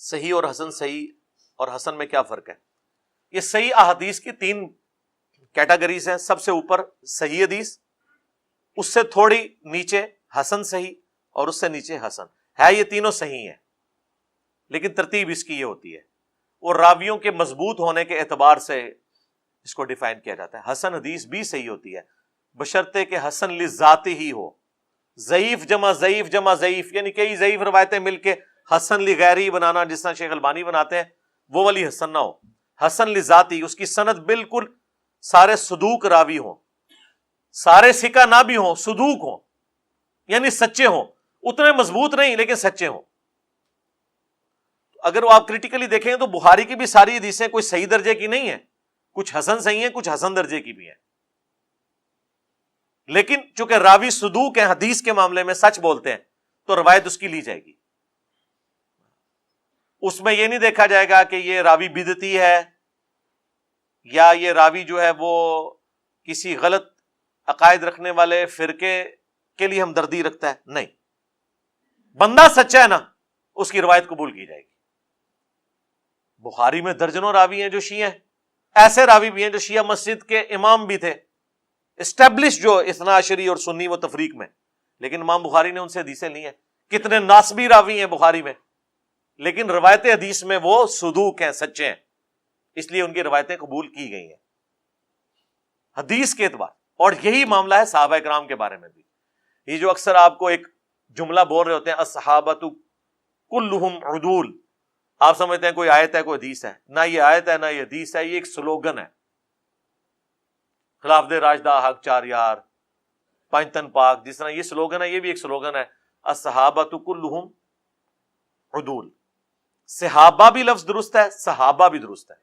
صحیح اور حسن، صحیح اور حسن میں کیا فرق ہے؟ یہ صحیح احادیث کی 3 کیٹیگریز ہیں. سب سے اوپر صحیح حدیث، اس سے تھوڑی نیچے حسن صحیح، اور اس سے نیچے حسن ہے. یہ تینوں صحیح ہیں، لیکن ترتیب اس کی یہ ہوتی ہے، اور راویوں کے مضبوط ہونے کے اعتبار سے اس کو ڈیفائن کیا جاتا ہے. حسن حدیث بھی صحیح ہوتی ہے بشرطے کہ حسن لذاتی ہی ہو. ضعیف جمع ضعیف جمع ضعیف، یعنی کئی ضعیف روایتیں مل کے حسن لغیری بنانا، جس طرح شیخ البانی بناتے ہیں، وہ والی حسن نہ ہو. حسن لذاتی، اس کی سند بالکل سارے صدوق راوی ہوں، سارے ثقہ نہ بھی ہوں، صدوق ہوں، یعنی سچے ہوں، اتنے مضبوط نہیں لیکن سچے ہوں. اگر وہ آپ کریٹیکلی دیکھیں تو بخاری کی بھی ساری حدیثیں کوئی صحیح درجے کی نہیں ہیں، کچھ حسن صحیح ہیں، کچھ حسن درجے کی بھی ہیں، لیکن چونکہ راوی صدوق ہیں، حدیث کے معاملے میں سچ بولتے ہیں، تو روایت اس کی لی جائے گی. اس میں یہ نہیں دیکھا جائے گا کہ یہ راوی بدعتی ہے، یا یہ راوی جو ہے وہ کسی غلط عقائد رکھنے والے فرقے کے لیے ہمدردی رکھتا ہے. نہیں، بندہ سچا ہے نا، اس کی روایت قبول کی جائے گی. بخاری میں درجنوں راوی ہیں جو شیعہ ہیں، ایسے راوی بھی ہیں جو شیعہ مسجد کے امام بھی تھے، اسٹیبلش جو اثنا عشری اور سنی و تفریق میں، لیکن امام بخاری نے ان سے حدیثیں لی ہیں. کتنے ناسبی راوی ہیں بخاری میں، لیکن روایت حدیث میں وہ صدوق ہیں، سچے ہیں، اس لیے ان کی روایتیں قبول کی گئی ہیں حدیث کے اعتبار. اور یہی معاملہ ہے صحابہ کرام کے بارے میں بھی. یہ جو اکثر آپ کو ایک جملہ بول رہے ہوتے ہیں، الصحابۃ کلہم عدول، آپ سمجھتے ہیں کوئی آیت ہے کوئی حدیث ہے. نہ یہ آیت ہے نہ یہ حدیث ہے، یہ ایک سلوگن ہے. خلاف دے راشدہ حق چار یار پانچ تن پاک، جس طرح یہ سلوگن ہے، یہ بھی ایک سلوگن ہے، الصحابۃ کلہم عدول. صحابہ بھی لفظ درست ہے، صحابہ بھی درست ہے،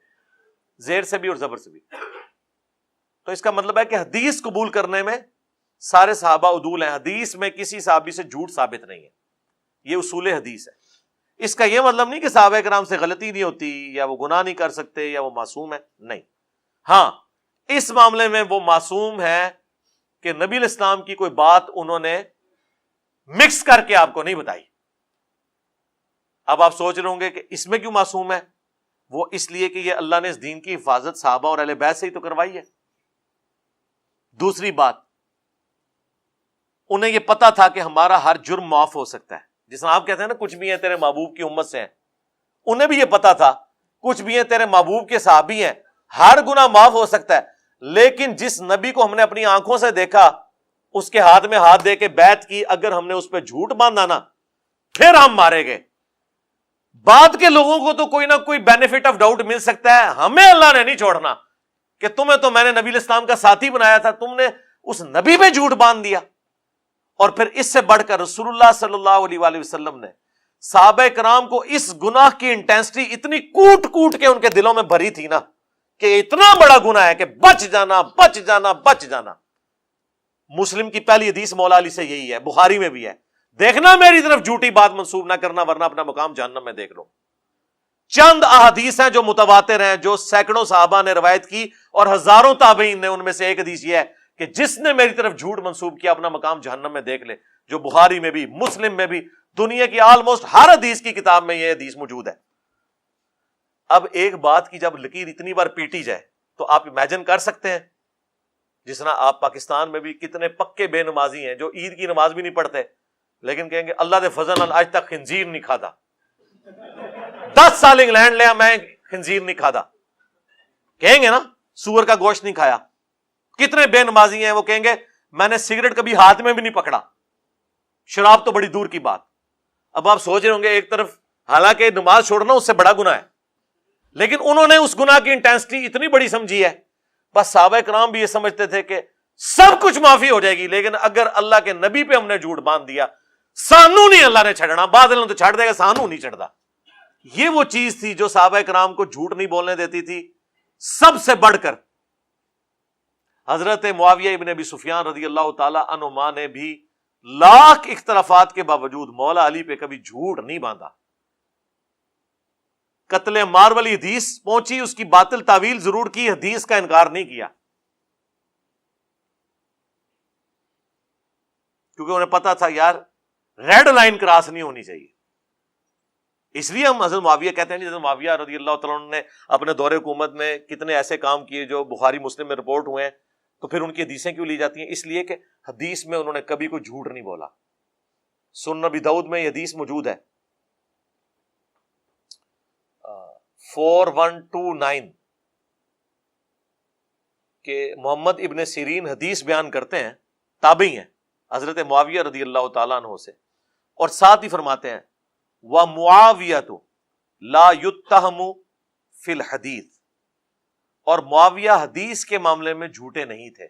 زیر سے بھی اور زبر سے بھی. تو اس کا مطلب ہے کہ حدیث قبول کرنے میں سارے صحابہ عدول ہیں. حدیث میں کسی صحابی سے جھوٹ ثابت نہیں ہے، یہ اصول حدیث ہے. اس کا یہ مطلب نہیں کہ صحابہ کرام سے غلطی نہیں ہوتی، یا وہ گناہ نہیں کر سکتے، یا وہ معصوم ہے، نہیں. ہاں، اس معاملے میں وہ معصوم ہے کہ نبی علیہ السلام کی کوئی بات انہوں نے مکس کر کے آپ کو نہیں بتائی. اب آپ سوچ رہے ہوں گے کہ اس میں کیوں معصوم ہے؟ وہ اس لیے کہ یہ اللہ نے اس دین کی حفاظت صحابہ اور اہل بیت سے ہی تو کروائی ہے. دوسری بات، انہیں یہ پتا تھا کہ ہمارا ہر جرم معاف ہو سکتا ہے. جس طرح آپ کہتے ہیں نا کچھ بھی ہیں تیرے محبوب کی امت سے ہیں، انہیں بھی یہ پتا تھا کچھ بھی ہیں تیرے محبوب کے صحابی ہیں، ہر گناہ معاف ہو سکتا ہے. لیکن جس نبی کو ہم نے اپنی آنکھوں سے دیکھا، اس کے ہاتھ میں ہاتھ دے کے بیعت کی، اگر ہم نے اس پہ جھوٹ باندھا نا، پھر ہم مارے گئے. بعد کے لوگوں کو تو کوئی نہ کوئی بینیفٹ آف ڈاؤٹ مل سکتا ہے، ہمیں اللہ نے نہیں چھوڑنا کہ تمہیں تو میں نے نبی علیہ السلام کا ساتھی بنایا تھا، تم نے اس نبی پہ جھوٹ باندھ دیا. اور پھر اس سے بڑھ کر رسول اللہ صلی اللہ علیہ وآلہ وسلم نے صحابہ کرام کو اس گناہ کی انٹینسٹی اتنی کوٹ کوٹ کے ان کے دلوں میں بھری تھی نا، کہ اتنا بڑا گناہ ہے کہ بچ جانا بچ جانا بچ جانا. مسلم کی پہلی حدیث مولا علی سے یہی ہے، بخاری میں بھی ہے، دیکھنا میری طرف جھوٹی بات منسوب نہ کرنا ورنہ اپنا مقام جہنم میں دیکھ لو. چند احادیث ہیں جو متواتر ہیں، جو سینکڑوں صحابہ نے روایت کی اور ہزاروں تابعین نے. ان میں سے ایک حدیث یہ ہے کہ جس نے میری طرف جھوٹ منسوب کیا اپنا مقام جہنم میں دیکھ لے، جو بخاری میں بھی، مسلم میں بھی، دنیا کی آلموسٹ ہر حدیث کی کتاب میں یہ حدیث موجود ہے. اب ایک بات کی جب لکیر اتنی بار پیٹی جائے تو آپ امیجن کر سکتے ہیں، جس طرح آپ پاکستان میں بھی کتنے پکے بے نمازی ہیں جو عید کی نماز بھی نہیں پڑھتے، لیکن کہیں گے اللہ دے فضل نال آج تک خنزیر نہیں کھاتا، 10 سال انگلینڈ لیا میں خنزیر نہیں کھاتا. کہیں گے نا سور کا گوشت نہیں کھایا. کتنے بے نمازی ہیں وہ کہیں گے میں نے سگریٹ کبھی ہاتھ میں بھی نہیں پکڑا، شراب تو بڑی دور کی بات. اب آپ سوچ رہے ہوں گے ایک طرف حالانکہ نماز چھوڑنا اس سے بڑا گناہ ہے، لیکن انہوں نے اس گناہ کی انٹینسٹی اتنی بڑی سمجھی ہے. بس صحابہ کرام بھی یہ سمجھتے تھے کہ سب کچھ معافی ہو جائے گی، لیکن اگر اللہ کے نبی پہ ہم نے جھوٹ باندھ دیا، سانو نہیں اللہ نے چھڑنا، بادل تو چھڑ دے گا، سانو نہیں چڑھتا. یہ وہ چیز تھی جو صحابہ کرام کو جھوٹ نہیں بولنے دیتی تھی. سب سے بڑھ کر حضرت معاویہ ابن ابی سفیان رضی اللہ تعالی عنہما نے بھی لاکھ اختلافات کے باوجود مولا علی پہ کبھی جھوٹ نہیں باندھا. قتل عمار والی حدیث پہنچی، اس کی باطل تعویل ضرور کی، حدیث کا انکار نہیں کیا، کیونکہ انہیں پتا تھا یار ریڈ لائن کراس نہیں ہونی چاہیے. اس لیے ہم حضرت معاویہ کہتے ہیں حضرت معاویہ رضی اللہ تعالیٰ عنہ نے اپنے دور حکومت میں کتنے ایسے کام کیے جو بخاری مسلم میں رپورٹ ہوئے ہیں، تو پھر ان کی حدیثیں کیوں لی جاتی ہیں؟ اس لیے کہ حدیث میں انہوں نے کبھی کوئی جھوٹ نہیں بولا. سنن ابی داؤد میں یہ حدیث موجود ہے 4129 کہ محمد ابن سیرین حدیث بیان کرتے ہیں، تابعی ہیں حضرت معاویہ رضی اللہ تعالیٰ عنہ سے، اور ساتھ ہی فرماتے ہیں وَمُعَاوِيَةُ لَا يُتَّهَمُ فِي الْحَدِيثِ، اور معاویہ حدیث کے معاملے میں جھوٹے نہیں تھے،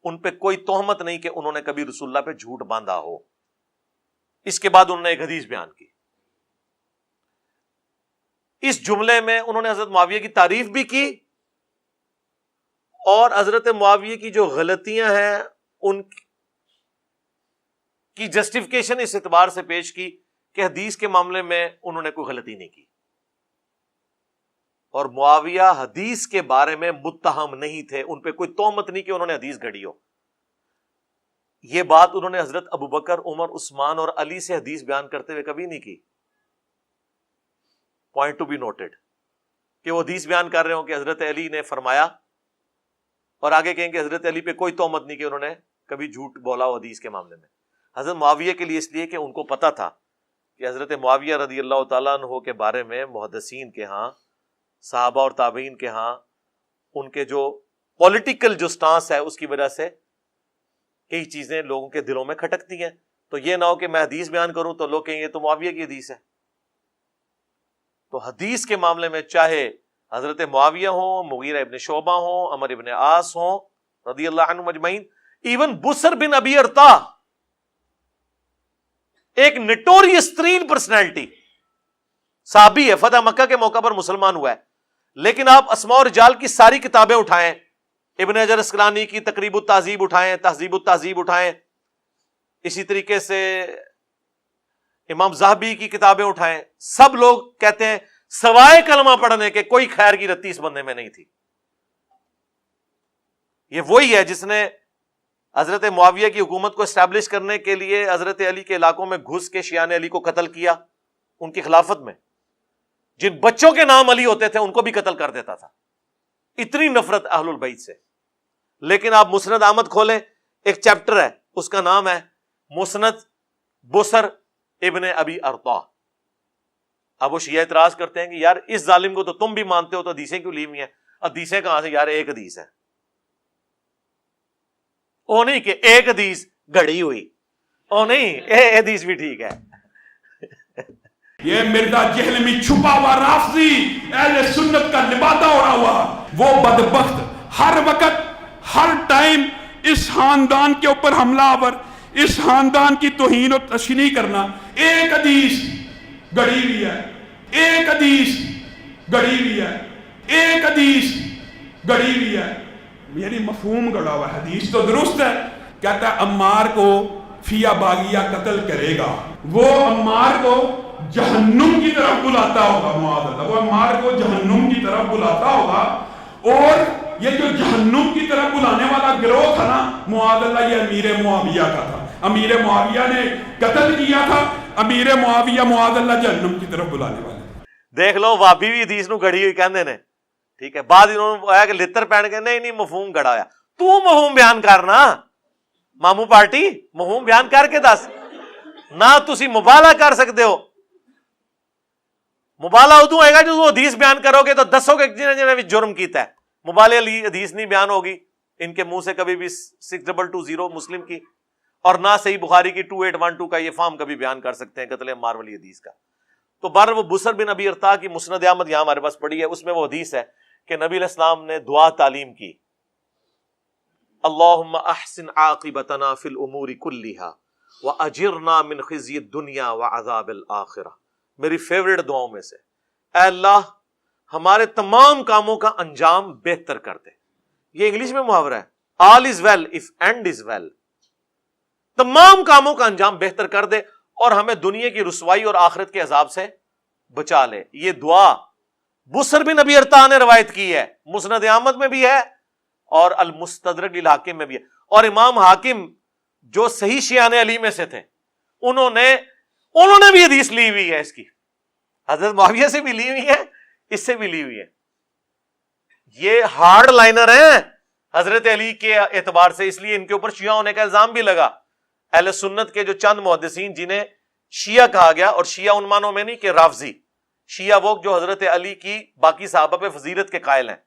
ان پہ کوئی تہمت نہیں کہ انہوں نے کبھی رسول اللہ پہ جھوٹ باندھا ہو. اس کے بعد انہوں نے ایک حدیث بیان کی، اس جملے میں انہوں نے حضرت معاویہ کی تعریف بھی کی اور حضرت معاویہ کی جو غلطیاں ہیں ان کی جسٹیفیکیشن اس اعتبار سے پیش کی کہ حدیث کے معاملے میں انہوں نے کوئی غلطی نہیں کی، اور معاویہ حدیث کے بارے میں متہم نہیں تھے، ان پہ کوئی تہمت نہیں کہ انہوں نے حدیث گھڑی ہو. یہ بات انہوں نے حضرت ابوبکر، عمر، عثمان اور علی سے حدیث بیان کرتے ہوئے کبھی نہیں کی. پوائنٹ ٹو بی نوٹڈ کہ وہ حدیث بیان کر رہے ہوں کہ حضرت علی نے فرمایا، اور آگے کہیں کہ حضرت علی پہ کوئی تہمت نہیں کہ انہوں نے کبھی جھوٹ بولا ہو حدیث کے معاملے میں. حضرت معاویہ کے لیے اس لیے کہ ان کو پتا تھا کہ حضرت معاویہ رضی اللہ تعالیٰ عنہ کے بارے میں محدثین کے ہاں، صحابہ اور تابعین کے ہاں، ان کے جو پولیٹیکل جو سٹانس ہے اس کی وجہ سے کئی چیزیں لوگوں کے دلوں میں کھٹکتی ہیں. تو یہ نہ ہو کہ میں حدیث بیان کروں تو لوگ کہیں یہ تو معاویہ کی حدیث ہے. تو حدیث کے معاملے میں چاہے حضرت معاویہ ہوں، مغیرہ ابن شعبہ ہوں، عمر ابن عاص ہوں رضی اللہ عنہ مجمعین، ایون بسر بن ابی ارطا، ایک نٹوریس ترین پرسنالٹی، صحابی ہے، فتح مکہ کے موقع پر مسلمان ہوا ہے، لیکن آپ اسماء و رجال کی ساری کتابیں اٹھائیں، ابن حجر اسقلانی کی تقریب التہذیب اٹھائیں، تہذیب التہذیب اٹھائیں، اسی طریقے سے امام ذہبی کی کتابیں اٹھائیں، سب لوگ کہتے ہیں سوائے کلمہ پڑھنے کے کوئی خیر کی رتی اس بندے میں نہیں تھی. یہ وہی ہے جس نے حضرت معاویہ کی حکومت کو اسٹیبلش کرنے کے لیے حضرت علی کے علاقوں میں گھس کے شیعان علی کو قتل کیا ان کی خلافت میں. جن بچوں کے نام علی ہوتے تھے ان کو بھی قتل کر دیتا تھا، اتنی نفرت اہل البیت سے. لیکن آپ مسند احمد کھولیں، ایک چیپٹر ہے اس کا نام ہے مسند بسر ابن ابی ارطا. اب وہ شیعہ اعتراض کرتے ہیں کہ یار اس ظالم کو تو تم بھی مانتے ہو تو حدیثیں کیوں لی ہوئی ہیں؟ حدیثیں کہاں سے؟ یار ایک حدیث ہے، او نہیں کہ ایک حدیث گھڑی ہوئی، او نہیں اے حدیث بھی ٹھیک ہے. یہ مرزا جہلمی چھپا ہوا رافضی اہل سنت کا لبادہ اڑا ہوا وہ بدبخت ہر وقت ہر ٹائم اس خاندان کے اوپر حملہ آور، اس خاندان کی توہین و تشنیع کرنا. ایک حدیث گڑی ہوئی ہے، ایک حدیث گڑی ہوئی ہے، ایک حدیث گڑی ہوئی ہے، یعنی مفہوم گڑا ہوا. حدیث تو درست ہے، کہتا ہے عمار کو فیا باغیہ قتل کرے گا، وہ عمار کو جہنم کی طرف بلاتا ہوگا، معاذ اللہ، وہ عمار کو جہنم کی طرف بلاتا ہوگا. اور یہ جو جہنم کی طرف بلانے والا گروہ تھا نا معاذ اللہ، یہ امیر معاویہ کا تھا. امیر معاویہ نے قتل کیا تھا، امیر معاویہ معاذ اللہ جہنم کی طرف بلانے والے. دیکھ لو وابی بھی حدیث نو گھڑی ہوئی کہندے نے، ٹھیک ہے. بعد انہوں نے آیا کہ لتر پہن کے نہیں مفہوم گھڑا ہویا. تو مفہوم بیان کرنا مامو پارٹی، مفہوم بیان کر کے دس نہ. تسی مبالغہ کر سکتے ہو، مبالغہ ادو ہوئے گا جو حدیث بیان کرو گے تو دسو گے جنہیں جنہیں بھی جرم کیتا ہے. مبالغہ لی حدیث نہیں بیان ہوگی ان کے منہ سے کبھی بھی 6220 مسلم کی، اور نہ صحیح بخاری کی 2812 کا یہ فارم کبھی بیان کر سکتے ہیں قتل عمار والی حدیث کا. تو بہر وہ بسر بن ابی ارطا کی مسند احمد یہاں ہمارے پاس پڑھی ہے، اس میں وہ حدیث ہے کہ نبی علیہ السلام نے دعا تعلیم کی، اللہم احسن عاقبتنا فی الامور کلہا واجرنا من خزی الدنیا وعذاب الاخرہ. میری فیوریٹ دعاؤں میں سے، اے اللہ ہمارے تمام کاموں کا انجام بہتر کر دے. یہ انگلش میں محاورہ ہے، all is well if end is well. تمام کاموں کا انجام بہتر کر دے اور ہمیں دنیا کی رسوائی اور آخرت کے عذاب سے بچا لے. یہ دعا بسر بن ابی ارطا نے روایت کی ہے، مسند احمد میں بھی ہے اور المستدرک للحاکم میں بھی ہے. اور امام حاکم جو صحیح شیعان علی میں سے تھے انہوں نے بھی حدیث لی ہوئی ہے اس کی. حضرت معاویہ سے بھی لی ہوئی ہے، اس سے بھی لی ہوئی ہے. یہ ہارڈ لائنر ہیں حضرت علی کے اعتبار سے، اس لیے ان کے اوپر شیعہ ہونے کا الزام بھی لگا. اہل سنت کے جو چند محدثین جنہیں شیعہ کہا گیا، اور شیعہ ان معنوں میں نہیں کہ رافضی، شیعہ وہ جو حضرت علی کی باقی صحابہ پہ فضیلت کے قائل ہیں،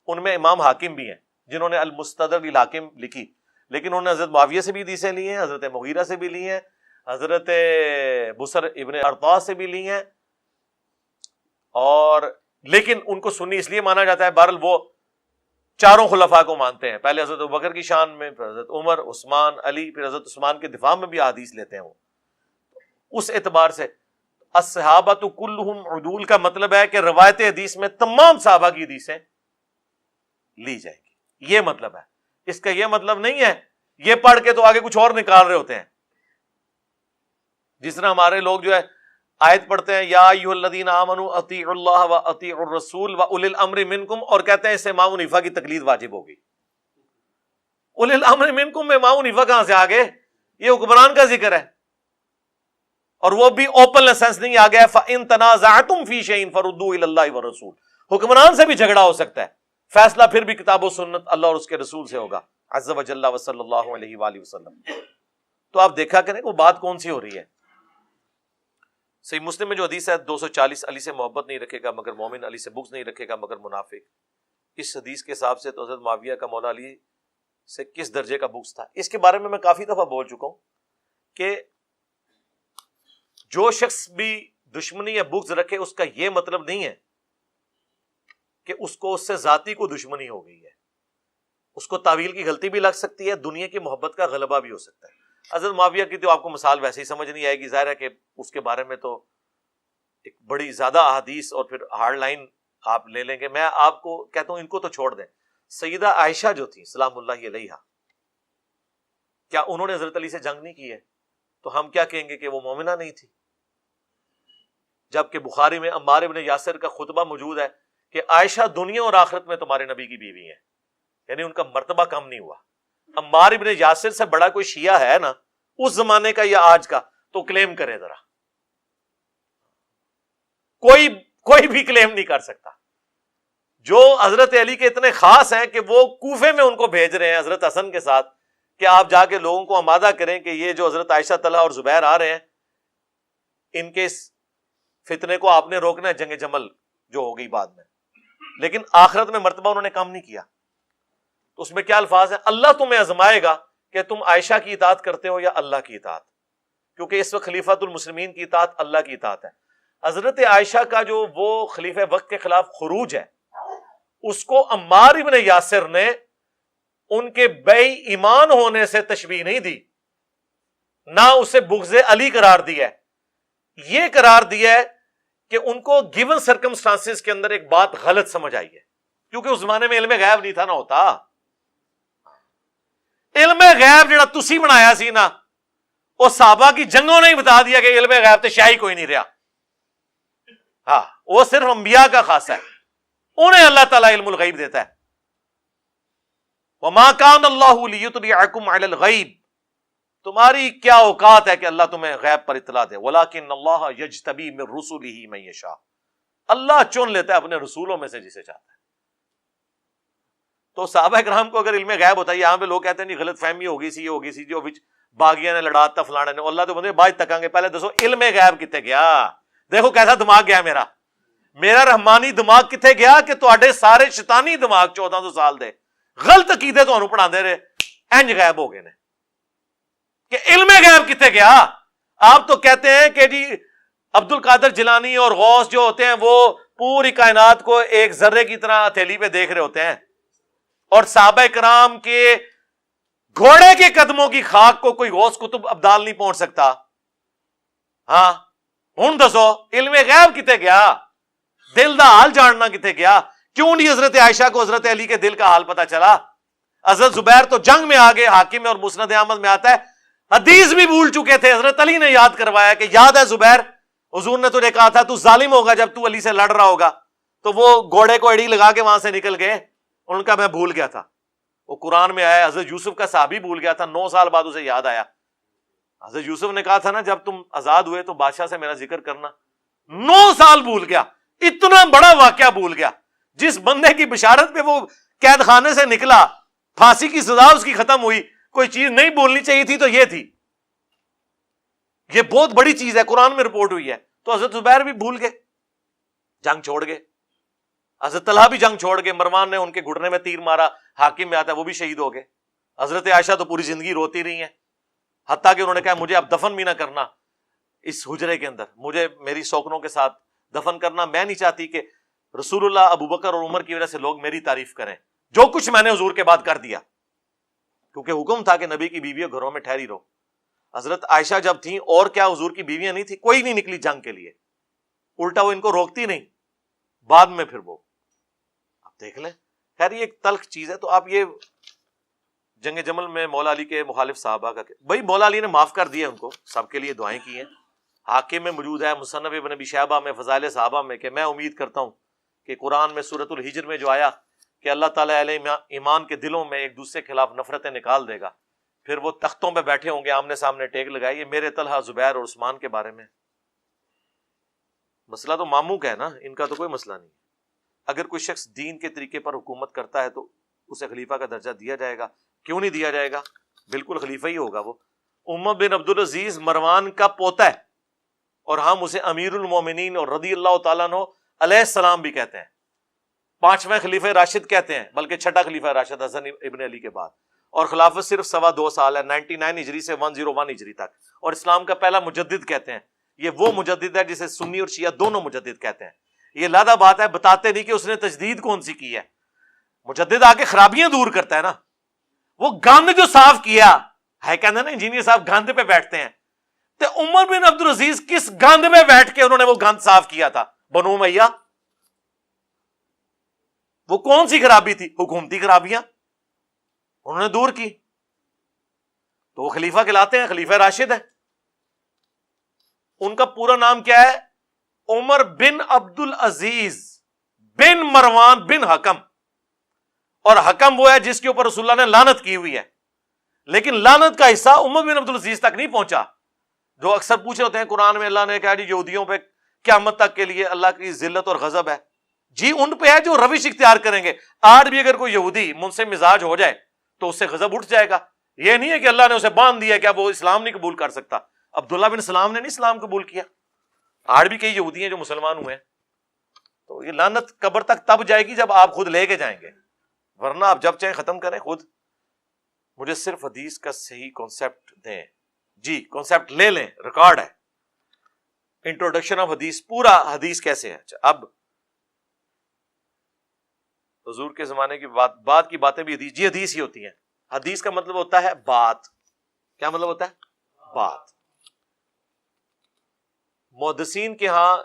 ان میں امام حاکم بھی ہیں جنہوں نے المستدرک للحاکم لکھی، لیکن انہوں نے حضرت معاویہ سے بھی حدیثیں لی ہیں، حضرت مغیرہ سے بھی لی ہیں، حضرت بصر ابن ارطاء سے بھی لی ہیں، اور لیکن ان کو سنی اس لیے مانا جاتا ہے، بہرحال وہ چاروں خلفاء کو مانتے ہیں. پہلے حضرت ابوبکر کی شان میں، پھر حضرت عمر، عثمان، علی، پھر حضرت عثمان کے دفاع میں بھی حدیث لیتے ہیں. وہ اس اعتبار سے الصحابۃ کلہم عدول کا مطلب ہے کہ روایت حدیث میں تمام صحابہ کی حدیثیں لی جائیں گی، یہ مطلب ہے. اس کا یہ مطلب نہیں ہے یہ پڑھ کے تو آگے کچھ اور نکال رہے ہوتے ہیں. جس طرح ہمارے لوگ جو ہے آیت پڑھتے ہیں یا ایھا الذین آمنوا اطیعوا اللہ واطیعوا الرسول واولی الامر منکم، اور کہتے ہیں اس سے امام حنیفہ کی تقلید واجب ہوگی. اولی الامر منکم میں امام حنیفہ کہاں سے آ گئے؟ یہ حکمران کا ذکر ہے، اور وہ بھی اوپن لائسنس نہیں آ گیا فَإِن تَنَازَعْتُمْ فِي شَيْءٍ فَرُدُّوهُ إِلَى اللَّهِ وَالرَّسُولِ. حکمران سے بھی جھگڑا ہو سکتا ہے، فیصلہ پھر بھی کتاب و سنت اللہ اور اس کے رسول سے ہوگا عز و جل وصلی اللہ علیہ وآلہ وسلم. تو آپ دیکھا کریں وہ بات کون سی ہو رہی ہے. صحیح مسلم میں جو حدیث ہے 240 علی سے محبت نہیں رکھے گا مگر مومن، علی سے بغض نہیں رکھے گا مگر منافق. اس حدیث کے حساب سے تو حضرت معاویہ کا مولا علی سے کس درجے کا بغض تھا، اس کے بارے میں کافی دفعہ بول چکا ہوں کہ جو شخص بھی دشمنی یا بغض رکھے اس کا یہ مطلب نہیں ہے کہ اس کو اس سے ذاتی کو دشمنی ہو گئی ہے. اس کو تعویل کی غلطی بھی لگ سکتی ہے، دنیا کی محبت کا غلبہ بھی ہو سکتا ہے. حضرت معاویہ کی تو آپ کو مثال ویسے ہی سمجھ نہیں آئے گی، ظاہر ہے کہ اس کے بارے میں تو ایک بڑی زیادہ احادیث اور پھر ہارڈ لائن آپ لے لیں گے. میں آپ کو کہتا ہوں ان کو تو چھوڑ دیں. سیدہ عائشہ جو تھی سلام اللہ علیہا، کیا انہوں نے حضرت علی سے جنگ نہیں کی ہے؟ تو ہم کیا کہیں گے کہ وہ مومنہ نہیں تھی؟ جبکہ بخاری میں عمار ابن یاسر کا خطبہ موجود ہے کہ عائشہ دنیا اور آخرت میں تمہارے نبی کی بیوی ہیں، یعنی ان کا مرتبہ کم نہیں ہوا. عمار ابن یاسر سے بڑا کوئی شیعہ ہے نا اس زمانے کا یا آج کا تو کلیم کرے ذرا. کوئی بھی کلیم نہیں کر سکتا. جو حضرت علی کے اتنے خاص ہیں کہ وہ کوفے میں ان کو بھیج رہے ہیں حضرت حسن کے ساتھ کہ آپ جا کے لوگوں کو آمادہ کریں کہ یہ جو حضرت عائشہ طلحہ اور زبیر آ رہے ہیں ان کے اس فتنے کو آپ نے روکنا ہے، جنگ جمل جو ہو گئی بعد میں. لیکن آخرت میں مرتبہ انہوں نے کم نہیں کیا. تو اس میں کیا الفاظ ہیں؟ اللہ تمہیں آزمائے گا کہ تم عائشہ کی اطاعت کرتے ہو یا اللہ کی اطاعت، کیونکہ اس وقت خلیفۃ المسلمین کی اطاعت اللہ کی اطاعت ہے. حضرت عائشہ کا جو وہ خلیفہ وقت کے خلاف خروج ہے اس کو عمار ابن یاسر نے ان کے بے ایمان ہونے سے تشبیہ نہیں دی، نہ اسے بغض علی قرار دیا ہے. یہ قرار دیا ہے کہ ان کو گیون سرکمسٹانسز کے اندر ایک بات غلط سمجھ آئی ہے، کیونکہ اس زمانے میں علم غیب نہیں تھا نہ ہوتا. علم غیب جڑا تسی بنایا سی نا وہ صحابہ کی جنگوں نے ہی بتا دیا کہ علم غیب تے شاہی کوئی نہیں رہا. ہاں وہ صرف انبیاء کا خاصہ ہے، انہیں اللہ تعالیٰ علم الغیب دیتا ہے. وَمَا كَانَ اللَّهُ لِيُطْلِعَكُمْ عَلَى الْغَيْبِ، تمہاری کیا اوقات ہے کہ اللہ تمہیں غیب پر اطلاع دے. وَلَكِنَّ اللَّهَ يَجْتَبِي مِن رُّسُلِهِ مَن يَشَاءُ، اللہ چن لیتا ہے اپنے رسولوں میں سے جسے چاہتا ہے. تو صحابہ کرام کو اگر علم غیب ہوتا ہے، یہاں پہ لوگ کہتے ہیں نہیں غلط فہمی ہوگی سی جو باغیاں نے لڑاتا فلانے نے، اللہ تو بندے باج تکاں گے. پہلے دسو علم غیب کتے گیا؟ دیکھو کیسا دماغ گیا میرا رحمانی دماغ کتے گیا کہ تواڈے سارے شیطانی دماغ 1400 سال دے غلط عقیدے تانوں پڑھاندے رہے انج غائب ہو گئے نے کہ علم غیب کتے گیا. آپ تو کہتے ہیں کہ جی عبد القادر جیلانی اور غوث جو ہوتے ہیں وہ پوری کائنات کو ایک ذرے کی طرح ہتھیلی پہ دیکھ رہے ہوتے ہیں، اور صحابہ کرام کے گھوڑے کے قدموں کی خاک کو کوئی غوث کتب ابدال نہیں پہنچ سکتا. ہاں ہن دسو علم غیب کتے گیا؟ دل دا حال جاننا کتے گیا؟ کیوں نہیں حضرت عائشہ کو حضرت علی کے دل کا حال پتا چلا؟ حضرت زبیر تو جنگ میں آگے، حاکم میں اور مسند احمد میں آتا ہے حدیث بھی بھول چکے تھے، حضرت علی نے یاد کروایا کہ یاد ہے زبیر حضور نے تجھے کہا تھا تو ظالم ہوگا جب تو علی سے لڑ رہا ہوگا، تو وہ گھوڑے کو اڑی لگا کے وہاں سے نکل گئے. ان کا میں بھول گیا تھا. وہ قرآن میں آیا حضرت یوسف کا صحابی بھول گیا تھا، 9 سال بعد اسے یاد آیا. حضرت یوسف نے کہا تھا نا جب تم آزاد ہوئے تو بادشاہ سے میرا ذکر کرنا. 9 سال بھول گیا، اتنا بڑا واقعہ بھول گیا. جس بندے کی بشارت پہ وہ قید خانے سے نکلا، پھانسی کی سزا اس کی ختم ہوئی، کوئی چیز نہیں بولنی چاہیے تھی تو یہ تھی. یہ بہت بڑی چیز ہے، قرآن میں رپورٹ ہوئی ہے. تو حضرت زبیر بھی بھول گئے، جنگ چھوڑ گئے. حضرت طلحہ بھی جنگ چھوڑ گئے، مروان نے ان کے گھٹنے میں تیر مارا، حاکم میں آتا ہے وہ بھی شہید ہو گئے. حضرت عائشہ تو پوری زندگی روتی رہی ہیں، حتیٰ کہ انہوں نے کہا مجھے اب دفن بھی نہ کرنا اس حجرے کے اندر، مجھے میری سوکنوں کے ساتھ دفن کرنا، میں نہیں چاہتی کہ رسول اللہ، ابو بکر اور عمر کی وجہ سے لوگ میری تعریف کریں، جو کچھ میں نے حضور کے بعد کر دیا. کیونکہ حکم تھا کہ نبی کی بیویوں گھروں میں ٹھہری رہو. حضرت عائشہ جب تھیں اور کیا حضور کی بیویاں نہیں تھی، کوئی نہیں نکلی جنگ کے لیے، الٹا وہ ان کو روکتی نہیں. بعد میں پھر وہ آپ دیکھ لیں. خیر یہ ایک تلخ چیز ہے. تو آپ یہ جنگ جمل میں مولا علی کے مخالف صحابہ کا بھائی مولا علی نے معاف کر دیا ان کو، سب کے لیے دعائیں کی ہیں. حاکم میں موجود ہے، مصنف ابن ابی شیبہ میں، فضائل صحابہ میں، کہ میں امید کرتا ہوں کہ قرآن میں سورۃ الحجر میں جو آیا کہ اللہ تعالیٰ علیہ ایمان کے دلوں میں ایک دوسرے کے خلاف نفرتیں نکال دے گا، پھر وہ تختوں پہ بیٹھے ہوں گے آمنے سامنے ٹیک لگائے. یہ میرے طلحہ، زبیر اور عثمان کے بارے میں. مسئلہ تو ماموں کا ہے نا، ان کا تو کوئی مسئلہ نہیں ہے. اگر کوئی شخص دین کے طریقے پر حکومت کرتا ہے تو اسے خلیفہ کا درجہ دیا جائے گا. کیوں نہیں دیا جائے گا؟ بالکل خلیفہ ہی ہوگا وہ. عمر بن عبدالعزیز مروان کا پوتا ہے، اور ہم اسے امیر المومنین اور رضی اللہ تعالیٰ عنہ علیہ السلام بھی کہتے ہیں. 5ویں خلیفہ راشد کہتے ہیں، بلکہ چھٹا خلیفہ راشد حسن ابن علی کے بعد. اور خلافت صرف 2.25 سال ہے، 99 ہجری سے 101 ہجری تک. اور اسلام کا پہلا مجدد کہتے ہیں. یہ وہ مجدد ہے جسے سنی اور شیعہ دونوں مجدد کہتے ہیں. یہ لادہ بات ہے، بتاتے نہیں کہ اس نے تجدید کون سی کی ہے. مجدد آ کے خرابیاں دور کرتا ہے نا. وہ گند جو صاف کیا ہے، کہتے ہیں نا انجینئر صاحب گند پہ بیٹھتے ہیں، تو عمر بن عبدالعزیز کس گند میں بیٹھ کے انہوں نے وہ گند صاف کیا تھا؟ بنو امیہ. وہ کون سی خرابی تھی؟ حکومتی خرابیاں انہوں نے دور کی. تو وہ خلیفہ کہلاتے ہیں، خلیفہ راشد ہے. ان کا پورا نام کیا ہے؟ عمر بن عبدالعزیز بن مروان بن حکم. اور حکم وہ ہے جس کے اوپر رسول اللہ نے لعنت کی ہوئی ہے، لیکن لعنت کا حصہ عمر بن عبدالعزیز تک نہیں پہنچا. جو اکثر پوچھے ہوتے ہیں قرآن میں اللہ نے کہا جی یہودیوں پہ قیامت تک کے لیے اللہ کی ذلت اور غضب ہے. جی ان پہ ہے جو روش اختیار کریں گے. آج بھی اگر کوئی یہودی منصف مزاج ہو جائے تو اس سے غضب اٹھ جائے گا. یہ نہیں ہے کہ اللہ نے اسے باندھ دیا کہ وہ اسلام نہیں قبول کر سکتا. عبداللہ بن سلام نے نہیں اسلام قبول کیا. آج بھی کئی یہودی ہیں جو مسلمان ہوئے ہیں. تو یہ لعنت قبر تک تب جائے گی جب آپ خود لے کے جائیں گے، ورنہ آپ جب چاہیں ختم کریں خود. مجھے صرف حدیث کا صحیح کانسیپٹ دیں. جی کانسیپٹ لے لیں، ریکارڈ ہے. انٹروڈکشن آف حدیث، پورا حدیث کیسے ہے. اچھا اب حضور کے زمانے کی بات کی باتیں بھی حدیث. جی حدیث ہی ہوتی ہیں. حدیث کا مطلب ہوتا ہے بات. کیا مطلب ہوتا ہے؟ بات. محدثین کے ہاں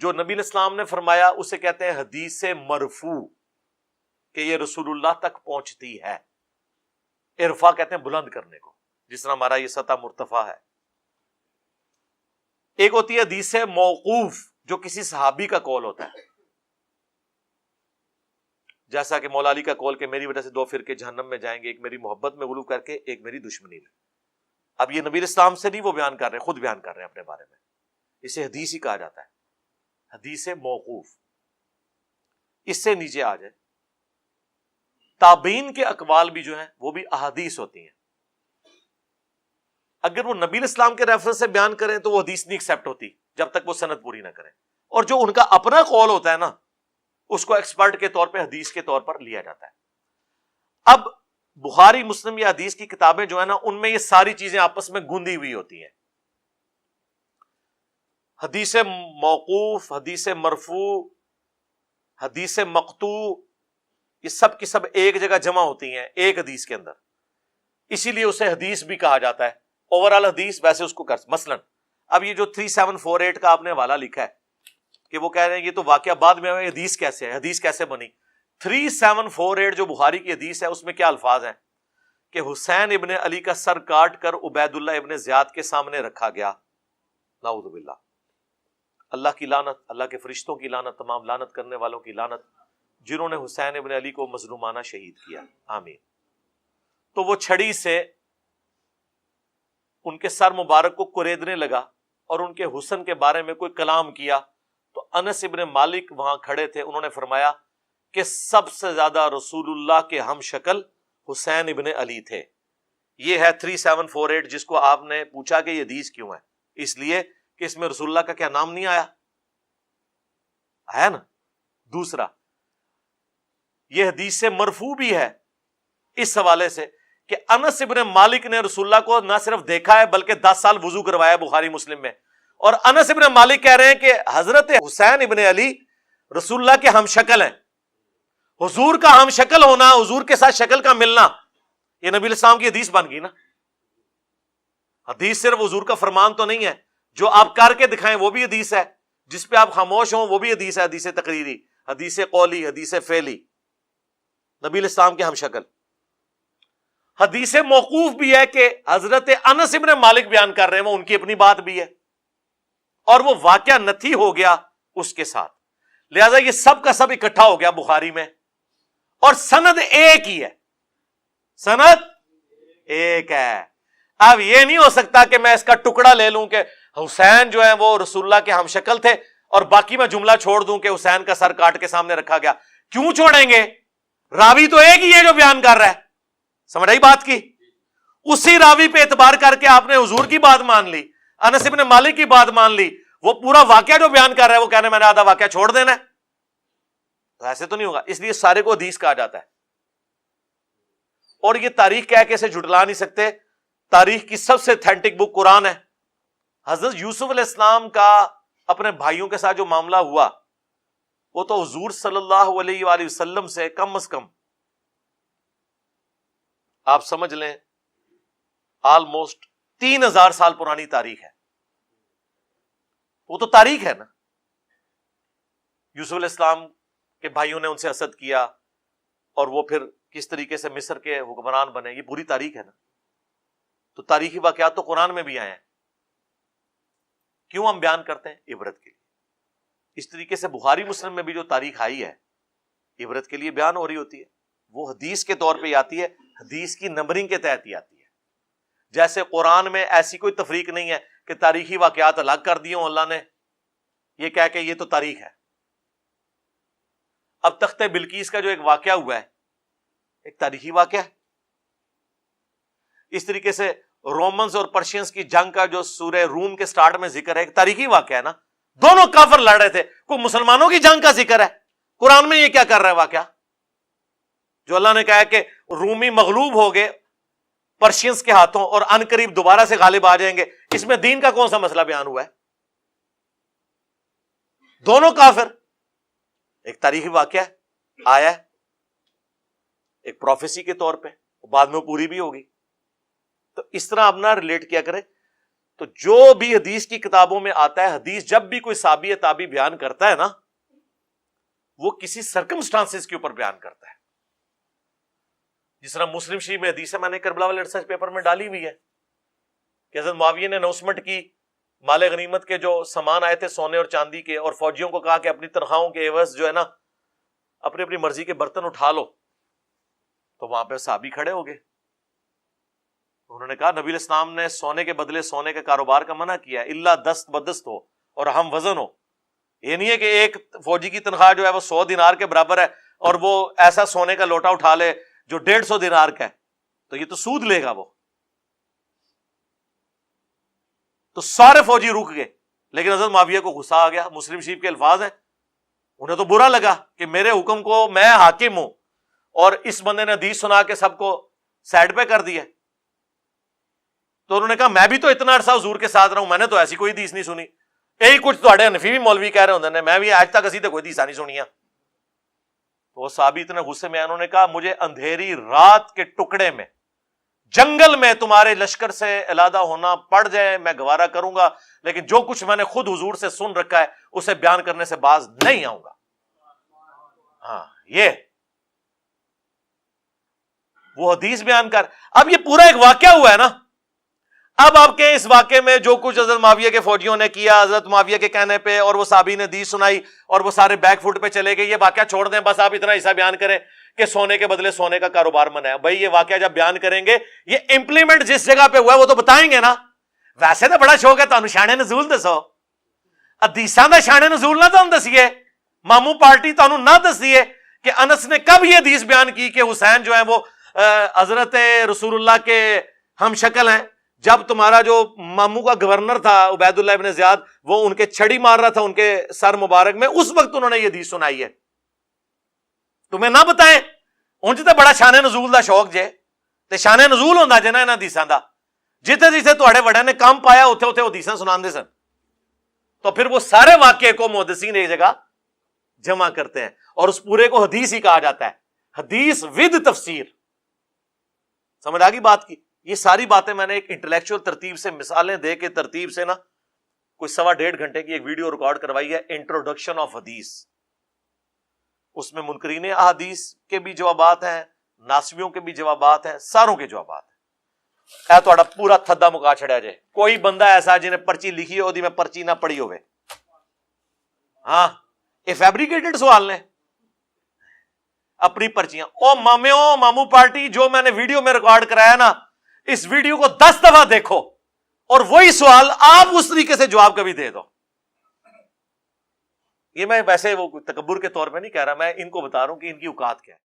جو نبی علیہ السلام نے فرمایا اسے کہتے ہیں حدیث مرفوع، کہ یہ رسول اللہ تک پہنچتی ہے. ارفا کہتے ہیں بلند کرنے کو، جس طرح ہمارا یہ سطح مرتفع ہے. ایک ہوتی ہے حدیث موقوف، جو کسی صحابی کا قول ہوتا ہے، جیسا کہ مولا علی کا قول کہ میری وجہ سے 2 فرقے جہنم میں جائیں گے، ایک میری محبت میں غلو کر کے، ایک میری دشمنی میں. اب یہ نبی اسلام سے نہیں وہ بیان کر رہے، خود بیان کر رہے ہیں اپنے بارے میں. اسے حدیث ہی کہا جاتا ہے، حدیث موقوف. اس سے نیچے آ جائے تابعین کے اقوال بھی جو ہیں وہ بھی احادیث ہوتی ہیں. اگر وہ نبی اسلام کے ریفرنس سے بیان کریں تو وہ حدیث نہیں ایکسیپٹ ہوتی جب تک وہ سند پوری نہ کریں. اور جو ان کا اپنا قول ہوتا ہے نا، اس کو ایکسپرٹ کے طور پہ حدیث کے طور پر لیا جاتا ہے. اب بخاری مسلم یا حدیث کی کتابیں جو ہے نا، ان میں یہ ساری چیزیں آپس میں گندی ہوئی ہوتی ہیں. حدیث موقوف، حدیث مرفوع، حدیث مقطوع، یہ سب کی سب ایک جگہ جمع ہوتی ہیں ایک حدیث کے اندر. اسی لیے اسے حدیث بھی کہا جاتا ہے. اوور آل حدیث ویسے اس کو مثلا اب یہ جو 3748 کا آپ نے حوالہ لکھا ہے کہ وہ کہہ رہے ہیں یہ تو واقعہ بعد میں ہوئے، حدیث کیسے ہے، حدیث کیسے بنی. 3748 جو بخاری کی حدیث ہے اس میں کیا الفاظ ہیں کہ حسین ابن علی کا سر کاٹ کر عبید اللہ ابن زیاد کے سامنے رکھا گیا. نعوذ باللہ. اللہ کی لعنت، اللہ کے فرشتوں کی لعنت، تمام لعنت کرنے والوں کی لعنت جنہوں نے حسین ابن علی کو مظلومانہ شہید کیا. آمین. تو وہ چھڑی سے ان کے سر مبارک کو کریدنے لگا اور ان کے حسن کے بارے میں کوئی کلام کیا انس ابن مالک وہاں کھڑے تھے، انہوں نے فرمایا کہ سب سے زیادہ رسول اللہ کے ہم شکل حسین ابن علی تھے۔ یہ ہے 3748 جس کو آپ نے پوچھا کہ یہ حدیث کیوں ہے، اس لیے کہ اس میں رسول اللہ کا کیا نام نہیں آیا نا۔ دوسرا، یہ حدیث سے مرفوع بھی ہے اس حوالے سے کہ انس ابن مالک نے رسول اللہ کو نہ صرف دیکھا ہے بلکہ 10 سال وضو کروایا، بخاری مسلم میں۔ اور انس ابن مالک کہہ رہے ہیں کہ حضرت حسین ابن علی رسول اللہ کے ہم شکل ہیں۔ حضور کا ہم شکل ہونا، حضور کے ساتھ شکل کا ملنا، یہ نبی علیہ السلام کی حدیث بن گئی نا۔ حدیث صرف حضور کا فرمان تو نہیں ہے، جو آپ کر کے دکھائیں وہ بھی حدیث ہے، جس پہ آپ خاموش ہوں وہ بھی حدیث ہے، حدیث تقریری، حدیث قولی، حدیث فعلی، نبی علیہ السلام کے ہم شکل۔ حدیث موقوف بھی ہے کہ حضرت انس ابن مالک بیان کر رہے ہیں، وہ ان کی اپنی بات بھی ہے، اور وہ واقعہ نتھی ہو گیا اس کے ساتھ، لہذا یہ سب کا سب اکٹھا ہو گیا بخاری میں، اور سند ایک ہی ہے، سند ایک ہے۔ اب یہ نہیں ہو سکتا کہ میں اس کا ٹکڑا لے لوں کہ حسین جو ہے وہ رسول اللہ کے ہم شکل تھے اور باقی میں جملہ چھوڑ دوں کہ حسین کا سر کاٹ کے سامنے رکھا گیا۔ کیوں چھوڑیں گے؟ راوی تو ایک ہی ہے جو بیان کر رہا ہے، سمجھ آئی بات کی؟ اسی راوی پہ اعتبار کر کے آپ نے حضور کی بات مان لی، انس ابن مالک کی بات مان لی، وہ پورا واقعہ جو بیان کر رہا ہے وہ کہنے میں نے آدھا واقعہ چھوڑ دینا ہے، تو ایسے تو نہیں ہوگا۔ اس لیے سارے کو حدیث کہا جاتا ہے، اور یہ تاریخ کہہ کے اسے جھٹلا نہیں سکتے۔ تاریخ کی سب سے اتھینٹک بک قرآن ہے۔ حضرت یوسف علیہ السلام کا اپنے بھائیوں کے ساتھ جو معاملہ ہوا، وہ تو حضور صلی اللہ علیہ وآلہ وسلم سے کم از کم آپ سمجھ لیں آلموسٹ 3000 سال پرانی تاریخ ہے۔ وہ تو تاریخ ہے نا، یوسف علیہ السلام کے بھائیوں نے ان سے حسد کیا اور وہ پھر کس طریقے سے مصر کے حکمران بنے، یہ پوری تاریخ ہے نا۔ تو تاریخی واقعات تو قرآن میں بھی آئے ہیں، کیوں ہم بیان کرتے ہیں؟ عبرت کے لیے۔ اس طریقے سے بخاری مسلم میں بھی جو تاریخ آئی ہے عبرت کے لیے بیان ہو رہی ہوتی ہے، وہ حدیث کے طور پہ آتی ہے، حدیث کی نمبرنگ کے تحت ہی آتی ہے۔ جیسے قرآن میں ایسی کوئی تفریق نہیں ہے کہ تاریخی واقعات الگ کر دیے ہوں اللہ نے، یہ کہہ کہ یہ تو تاریخ ہے۔ اب تخت بلقیس کا جو ایک واقعہ ہوا ہے، ایک تاریخی واقعہ ہے۔ اس طریقے سے رومنز اور پرشینز کی جنگ کا جو سورہ روم کے سٹارٹ میں ذکر ہے، ایک تاریخی واقعہ ہے نا۔ دونوں کافر لڑ رہے تھے، کوئی مسلمانوں کی جنگ کا ذکر ہے قرآن میں، یہ کیا کر رہا ہے واقعہ؟ جو اللہ نے کہا ہے کہ رومی مغلوب ہو گئے پرشینز کے ہاتھوں اور ان قریب دوبارہ سے غالب آ جائیں گے، اس میں دین کا کون سا مسئلہ بیان ہوا ہے؟ دونوں کافر، ایک تاریخی واقعہ آیا ہے، ایک پروفیسی کے طور پہ، بعد میں پوری بھی ہوگی۔ تو اس طرح اپنا ریلیٹ کیا کرے۔ تو جو بھی حدیث کی کتابوں میں آتا ہے، حدیث جب بھی کوئی صحابی تابعی بیان کرتا ہے نا، وہ کسی سرکمسٹانسز کے اوپر بیان کرتا ہے۔ جس طرح مسلم شریف میں حدیث ہے، میں نے کربلا والے ریسرچ پیپر میں ڈالی ہوئی ہے کہ حضرت معاویہ نے اناؤنسمنٹ کی مال غنیمت کے جو سامان آئے تھے سونے اور چاندی کے، اور فوجیوں کو کہا کہ اپنی تنخواہوں کے عوض جو ہے نا اپنی اپنی مرضی کے برتن اٹھا لو، تو وہاں پہ صحابی کھڑے ہو گئے۔ انہوں نے کہا نبی علیہ السلام نے سونے کے بدلے سونے کے کاروبار کا منع کیا ہے، اللہ دست بدست ہو اور ہم وزن ہو۔ یہ نہیں ہے کہ ایک فوجی کی تنخواہ جو ہے وہ 100 دینار کے برابر ہے اور وہ ایسا سونے کا لوٹا اٹھا لے جو 150 دینار کا ہے، تو یہ تو سود لے گا وہ۔ تو سارے فوجی رک گئے، لیکن حضرت معاویہ کو غصہ آ گیا۔ مسلم شریف کے الفاظ ہیں، انہیں تو برا لگا کہ میرے حکم کو میں حاکم ہوں اور اس بندے نے حدیث سنا کے سب کو سائڈ پہ کر دیا۔ تو انہوں نے کہا میں بھی تو اتنا عرصہ حضور کے ساتھ رہا ہوں، میں نے تو ایسی کوئی حدیث نہیں سنی۔ یہی کچھ تھوڑے حنفی بھی مولوی کہہ رہے ہوندے نے، میں بھی آج تک اسی تے کوئی حدیث نہیں سنی ہے۔ تو وہ صحابی اتنے غصے میں، انہوں نے کہا مجھے اندھیری رات کے ٹکڑے میں جنگل میں تمہارے لشکر سے علیحدہ ہونا پڑ جائے میں گوارا کروں گا، لیکن جو کچھ میں نے خود حضور سے سن رکھا ہے اسے بیان کرنے سے باز نہیں آؤں گا۔ ہاں، یہ وہ حدیث بیان کر۔ اب یہ پورا ایک واقعہ ہوا ہے نا، اب آپ کے اس واقعے میں جو کچھ حضرت معاویہ کے فوجیوں نے کیا حضرت معاویہ کے کہنے پہ، اور وہ صحابی نے حدیث سنائی اور وہ سارے بیک فٹ پہ چلے گئے، یہ واقعہ چھوڑ دیں، بس آپ اتنا حصہ بیان کریں کہ سونے کے بدلے سونے کا کاروبار منع ہے۔ بھائی یہ واقعہ جب بیان کریں گے، یہ امپلیمنٹ جس جگہ پہ ہوا ہے وہ تو بتائیں گے نا۔ ویسے تو بڑا شوق ہے تو شان نزول دسو، حدیثاں دا شان نزول نہ تم دسیے, مامو پارٹی تانوں نہ دسیے کہ انس نے کب یہ حدیث بیان کی کہ حسین جو ہے وہ حضرت رسول اللہ کے ہم شکل ہیں, جب تمہارا جو مامو کا گورنر تھا عبید اللہ ابن زیاد وہ ان کے چھڑی مار رہا تھا ان کے سر مبارک میں, اس وقت انہوں نے یہ حدیث سنائی ہے. تمہیں نہ بتائیں انج تے بڑا شان نزول دا شوق جے, تے شان نزول ہوندا جے نا انہاں حدیثاں دا, جتھے جتھے تواڈے وڈیاں نے کام پایا اوتھے اوتھے حدیثاں سناندے سن. تو پھر وہ سارے واقعے کو محدثین ایک جگہ جمع کرتے ہیں اور اس پورے کو حدیث ہی کہا جاتا ہے, حدیث ود تفسیر. سمجھ آ گئی بات کی؟ یہ ساری باتیں میں نے ایک انٹلیکچوئل ترتیب سے مثالیں دے کے ترتیب سے نا کوئی 1.5 گھنٹے کی ایک ویڈیو ریکارڈ کروائی ہے, انٹروڈکشن آف حدیث. اس میں منکرین احادیث کے بھی جوابات ہیں, ناسبیوں کے بھی جوابات ہیں, ساروں کے جوابات ہیں. اے تہاڈا پورا تھدا مکا چھڑیا جائے. کوئی بندہ ایسا جنہیں پرچی لکھی ہو دی میں پرچی نہ پڑھی ہوئے, ہاں یہ فیبریکیٹڈ سوال نے اپنی پرچیاں. او مامو پارٹی جو میں نے ویڈیو میں ریکارڈ کرایا نا, اس ویڈیو کو 10 دفعہ دیکھو اور وہی سوال آپ اس طریقے سے جواب کبھی دے دو. یہ میں ویسے وہ تکبر کے طور پہ نہیں کہہ رہا, میں ان کو بتا رہا ہوں کہ ان کی اوقات کیا ہے.